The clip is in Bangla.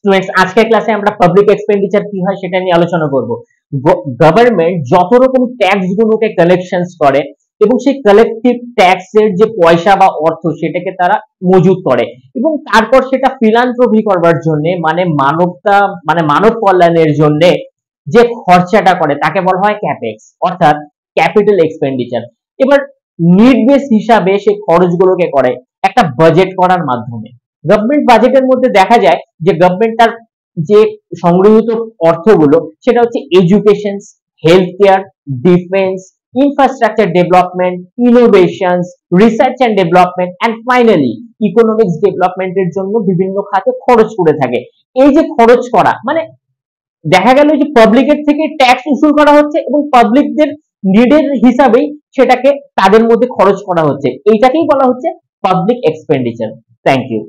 স্টুডেন্টস, আজকের ক্লাসে আমরা পাবলিক এক্সপেন্ডিচার কি হয় সেটা নিয়ে আলোচনা করব। গভর্নমেন্ট যত রকম ট্যাক্স গুলোকে কালেকশনস করে এবং সেই কালেকটিভ ট্যাক্স এর যে পয়সা বা অর্থ সেটাকে তারা মজুত করে এবং তারপর সেটা ফিলান্থ্রপি করবার জন্য মানে মানব কল্যাণের জন্য যে খরচাটা করে তাকে বলা হয় ক্যাপেক্স, অর্থাৎ ক্যাপিটাল এক্সপেন্ডিচার। এবার নিড বেস হিসাবে সেই খরচগুলোকে করে একটা বাজেট করার মাধ্যমে। গভর্নমেন্ট বাজেটের মধ্যে দেখা যায় যে গভর্নমেন্ট তার যে সংগৃহীত অর্থগুলো সেটা হচ্ছে education, health care, defence, infrastructure development, innovations, research and development and finally economics ডেভেলপমেন্টের জন্য বিভিন্ন খাতে খরচ করে থাকে। এই যে খরচ করা মানে দেখা গেল যে পাবলিকের থেকে ট্যাক্স উসুল করা হচ্ছে এবং পাবলিকদের নিডের হিসাবেই সেটাকে তাদের মধ্যে খরচ করা হচ্ছে, এইটাকেই বলা হচ্ছে পাবলিক এক্সপেন্ডিচার। Thank you.